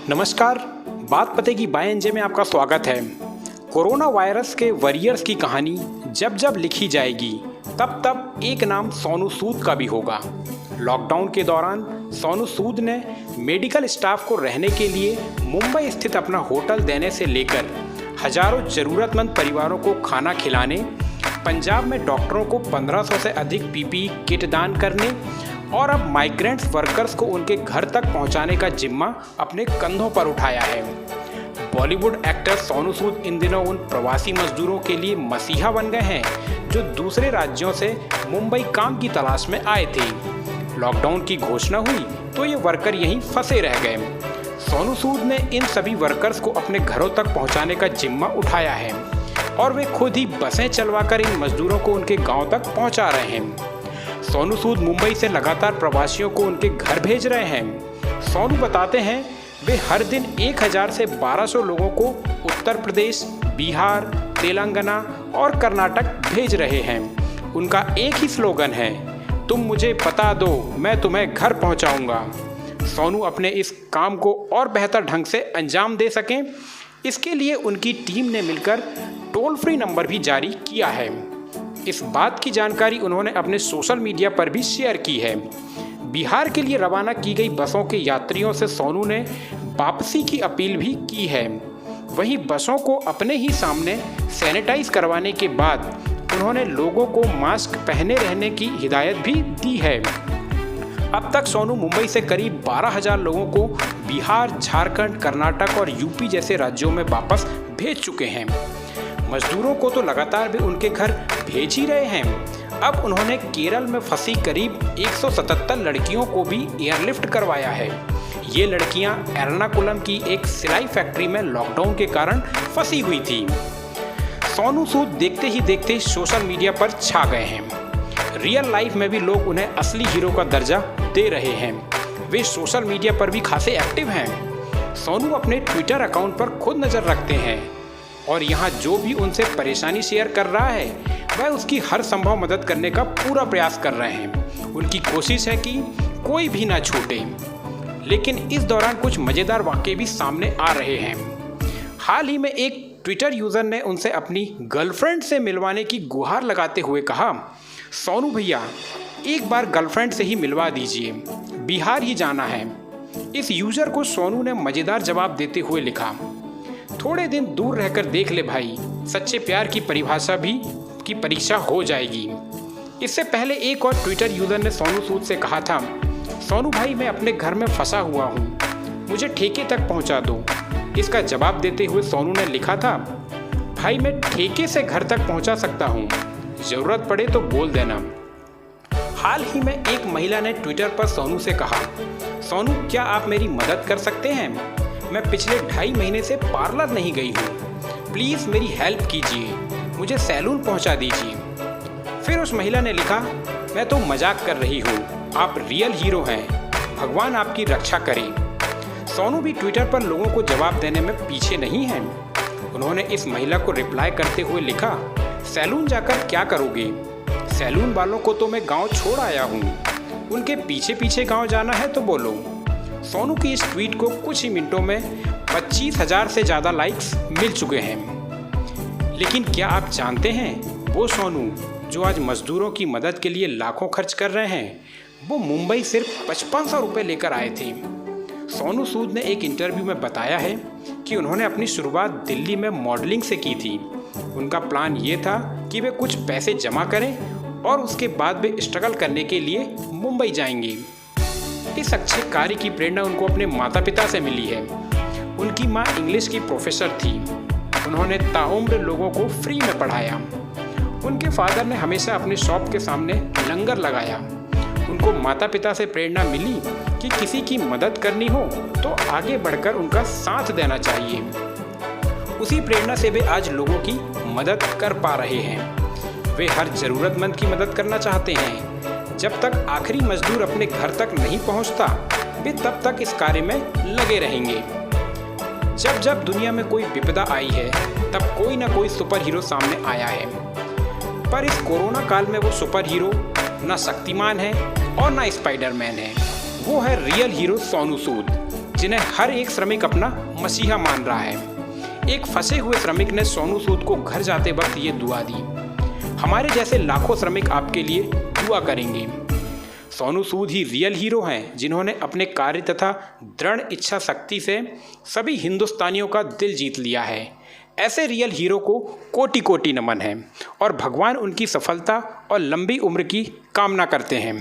नमस्कार। बात पते की बाय में आपका स्वागत है। कोरोना वायरस के वॉरियर्स की कहानी जब जब लिखी जाएगी तब तब एक नाम सोनू सूद का भी होगा। लॉकडाउन के दौरान सोनू सूद ने मेडिकल स्टाफ को रहने के लिए मुंबई स्थित अपना होटल देने से लेकर हजारों ज़रूरतमंद परिवारों को खाना खिलाने, पंजाब में डॉक्टरों को 1500 से अधिक पीपीई किट दान करने और अब माइग्रेंट्स वर्कर्स को उनके घर तक पहुंचाने का जिम्मा अपने कंधों पर उठाया है। बॉलीवुड एक्टर सोनू सूद इन दिनों उन प्रवासी मजदूरों के लिए मसीहा बन गए हैं जो दूसरे राज्यों से मुंबई काम की तलाश में आए थे। लॉकडाउन की घोषणा हुई तो ये वर्कर यहीं फंसे रह गए। सोनू सूद ने इन सभी वर्कर्स को अपने घरों तक पहुंचाने का जिम्मा उठाया है और वे खुद ही बसें चलवाकर इन मजदूरों को उनके गाँव तक पहुँचा रहे हैं। सोनू सूद मुंबई से लगातार प्रवासियों को उनके घर भेज रहे हैं। सोनू बताते हैं वे हर दिन 1000 से 1200 लोगों को उत्तर प्रदेश, बिहार, तेलंगाना और कर्नाटक भेज रहे हैं। उनका एक ही स्लोगन है, तुम मुझे बता दो, मैं तुम्हें घर पहुंचाऊंगा। सोनू अपने इस काम को और बेहतर ढंग से अंजाम दे सकें, इसके लिए उनकी टीम ने मिलकर टोल फ्री नंबर भी जारी किया है। इस बात की जानकारी उन्होंने अपने सोशल मीडिया पर भी शेयर की है। बिहार के लिए रवाना की गई बसों के यात्रियों से सोनू ने वापसी की अपील भी की है। वहीं बसों को अपने ही सामने सैनिटाइज करवाने के बाद उन्होंने लोगों को मास्क पहने रहने की हिदायत भी दी है। अब तक सोनू मुंबई से करीब 12,000 लोगों को बिहार, झारखंड, कर्नाटक और यूपी जैसे राज्यों में वापस भेज चुके हैं। मजदूरों को तो लगातार वे उनके घर भेज ही रहे हैं। अब उन्होंने केरल में फंसी करीब 177 लड़कियों को भी एयरलिफ्ट करवाया है। ये लड़कियां एर्नाकुलम की एक सिलाई फैक्ट्री में लॉकडाउन के कारण फंसी हुई थी। सोनू सूद देखते ही देखते सोशल मीडिया पर छा गए हैं। रियल लाइफ में भी लोग उन्हें असली हीरो का दर्जा दे रहे हैं। वे सोशल मीडिया पर भी खासे एक्टिव हैं। सोनू अपने ट्विटर अकाउंट पर खुद नज़र रखते हैं और यहाँ जो भी उनसे परेशानी शेयर कर रहा है वह उसकी हर संभव मदद करने का पूरा प्रयास कर रहे हैं। उनकी कोशिश है कि कोई भी ना छूटे। लेकिन इस दौरान कुछ मज़ेदार वाक़ये भी सामने आ रहे हैं। हाल ही में एक ट्विटर यूज़र ने उनसे अपनी गर्लफ्रेंड से मिलवाने की गुहार लगाते हुए कहा, सोनू भैया एक बार गर्लफ्रेंड से ही मिलवा दीजिए, बिहार ही जाना है। इस यूज़र को सोनू ने मज़ेदार जवाब देते हुए लिखा, थोड़े दिन दूर रहकर देख ले भाई, सच्चे प्यार की परिभाषा भी की परीक्षा हो जाएगी। इससे पहले एक और ट्विटर यूज़र ने सोनू सूद से कहा था, सोनू भाई मैं अपने घर में फंसा हुआ हूँ, मुझे ठेके तक पहुँचा दो। इसका जवाब देते हुए सोनू ने लिखा था, भाई मैं ठेके से घर तक पहुँचा सकता हूँ, ज़रूरत पड़े तो बोल देना। हाल ही में एक महिला ने ट्विटर पर सोनू से कहा, सोनू क्या आप मेरी मदद कर सकते हैं? मैं पिछले 2.5 महीने से पार्लर नहीं गई हूँ, प्लीज़ मेरी हेल्प कीजिए, मुझे सैलून पहुँचा दीजिए। फिर उस महिला ने लिखा, मैं तो मजाक कर रही हूँ, आप रियल हीरो हैं, भगवान आपकी रक्षा करे। सोनू भी ट्विटर पर लोगों को जवाब देने में पीछे नहीं हैं। उन्होंने इस महिला को रिप्लाई करते हुए लिखा, सैलून जाकर क्या करोगे? सैलून वालों को तो मैं गाँव छोड़ आया हूँ, उनके पीछे पीछे गाँव जाना है तो बोलो। सोनू की इस ट्वीट को कुछ ही मिनटों में 25,000 से ज़्यादा लाइक्स मिल चुके हैं। लेकिन क्या आप जानते हैं, वो सोनू जो आज मजदूरों की मदद के लिए लाखों खर्च कर रहे हैं, वो मुंबई सिर्फ 5500 रुपये लेकर आए थे। सोनू सूद ने एक इंटरव्यू में बताया है कि उन्होंने अपनी शुरुआत दिल्ली में मॉडलिंग से की थी। उनका प्लान ये था कि वे कुछ पैसे जमा करें और उसके बाद वे स्ट्रगल करने के लिए मुंबई जाएंगे। इस अच्छे कार्य की प्रेरणा उनको अपने माता पिता से मिली है। उनकी माँ इंग्लिश की प्रोफेसर थी। उन्होंने ताउम्र लोगों को फ्री में पढ़ाया। उनके फादर ने हमेशा अपने शॉप के सामने लंगर लगाया। उनको माता पिता से प्रेरणा मिली कि किसी की मदद करनी हो तो आगे बढ़कर उनका साथ देना चाहिए। उसी प्रेरणा से वे आज लोगों की मदद कर पा रहे हैं। वे हर ज़रूरतमंद की मदद करना चाहते हैं। जब तक आखिरी मजदूर अपने घर तक नहीं पहुंचता, वे तब तक इस कार्य में लगे रहेंगे। जब जब दुनिया में कोई विपदा आई है, तब कोई ना कोई सुपर हीरो सामने आया है। पर इस कोरोना काल में वो सुपर हीरो ना शक्तिमान है और ना स्पाइडरमैन है। वो है रियल हीरो सोनू सूद, जिन्हें हर एक श्रमिक अपना मसीहा मान रहा है। एक फंसे हुए श्रमिक ने सोनू सूद को घर जाते वक्त ये दुआ दी, हमारे जैसे लाखों श्रमिक आपके लिए दुआ करेंगे। सोनू सूद ही रियल हीरो हैं जिन्होंने अपने कार्य तथा दृढ़ इच्छा शक्ति से सभी हिंदुस्तानियों का दिल जीत लिया है। ऐसे रियल हीरो को कोटि कोटि नमन है और भगवान उनकी सफलता और लंबी उम्र की कामना करते हैं।